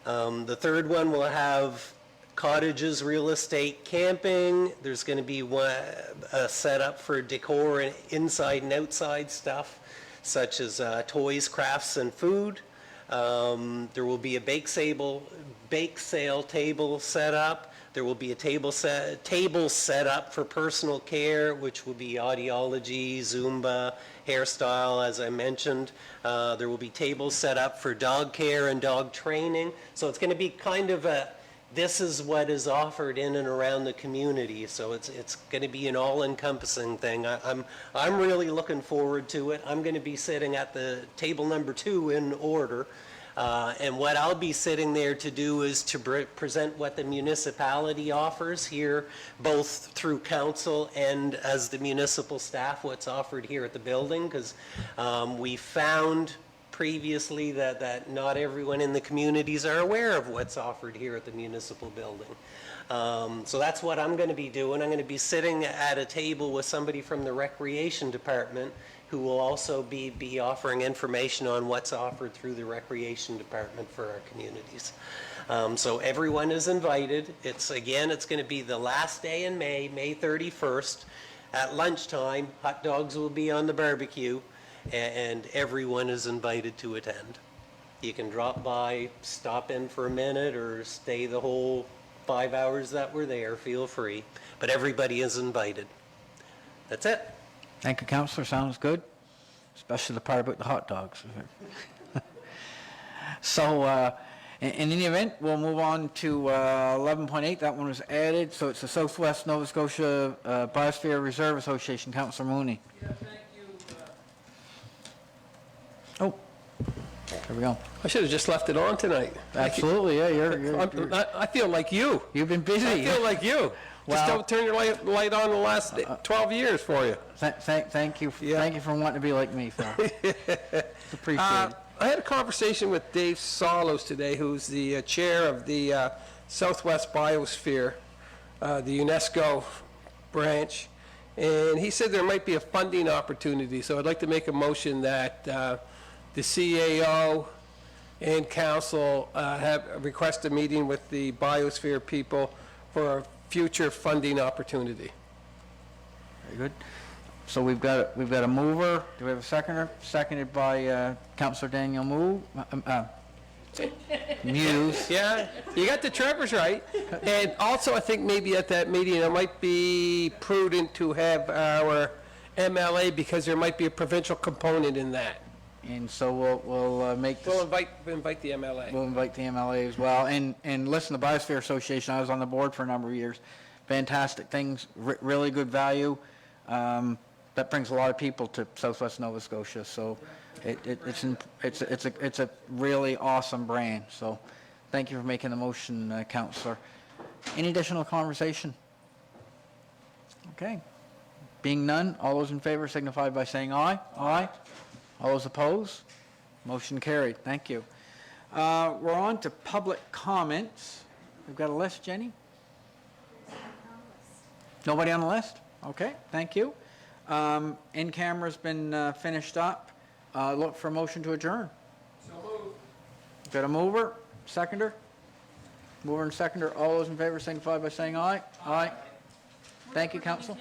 The third one will have cottages, real estate, camping. There's going to be a setup for decor and inside and outside stuff, such as toys, crafts, and food. There will be a bake sale table set up. There will be a table set up for personal care, which will be audiology, Zumba, hairstyle, as I mentioned. There will be tables set up for dog care and dog training. So it's going to be kind of this is what is offered in and around the community. So it's going to be an all-encompassing thing. I'm really looking forward to it. I'm going to be sitting at the table number 2 in order. And what I'll be sitting there to do is to present what the municipality offers here, both through council and as the municipal staff, what's offered here at the building, because we found previously that not everyone in the communities are aware of what's offered here at the municipal building. So that's what I'm going to be doing. I'm going to be sitting at a table with somebody from the recreation department who will also be offering information on what's offered through the recreation department for our communities. So everyone is invited. It's going to be the last day in May, May 31st. At lunchtime, hot dogs will be on the barbecue, and everyone is invited to attend. You can drop by, stop in for a minute, or stay the whole 5 hours that we're there. Feel free. But everybody is invited. That's it. Thank you, Councillor. Sounds good, especially the part about the hot dogs. So in any event, we'll move on to 11.8. That one was added. So it's the Southwest Nova Scotia Biosphere Reserve Association. Councillor Mooney. Yeah, thank you. Oh, There we go. I should have just left it on tonight. Absolutely, yeah, you're, I feel like you. you've been busy. I feel like you. Just Well- don't turn your light on the last 12 years for you. Thank you, Yeah. thank you for wanting to be like me, Phil. Appreciate it. I had a conversation with Dave Salos today, who's the chair of the Southwest Biosphere, the UNESCO branch, and he said there might be a funding opportunity, so I'd like to make a motion that the CAO and council request a meeting with the Biosphere people for a future funding opportunity. Very good. So we've got a mover. Do we have a seconder? Seconded by Councillor Daniel Muse. Yeah, you got the Trevor's right. And also, I think maybe at that meeting, it might be prudent to have our MLA, because there might be a provincial component in that. And so we'll make this. We'll invite the MLA. We'll invite the MLA as well. And listen, the Biosphere Association, I was on the board for a number of years. Fantastic things, really good value. That brings a lot of people to Southwest Nova Scotia. So it's a really awesome brand. So thank you for making the motion, Councillor. Any additional conversation? Okay. Being none, all those in favor signify by saying aye. Aye. All those opposed? Motion carried. Thank you. We're on to public comments. We've got a list, Jenny? Nobody on the list? Okay, thank you. In camera's been finished up. Look for a motion to adjourn. So moved. Got a mover, seconder? Mover and seconder, all those in favor signify by saying aye. Aye. Thank you, council.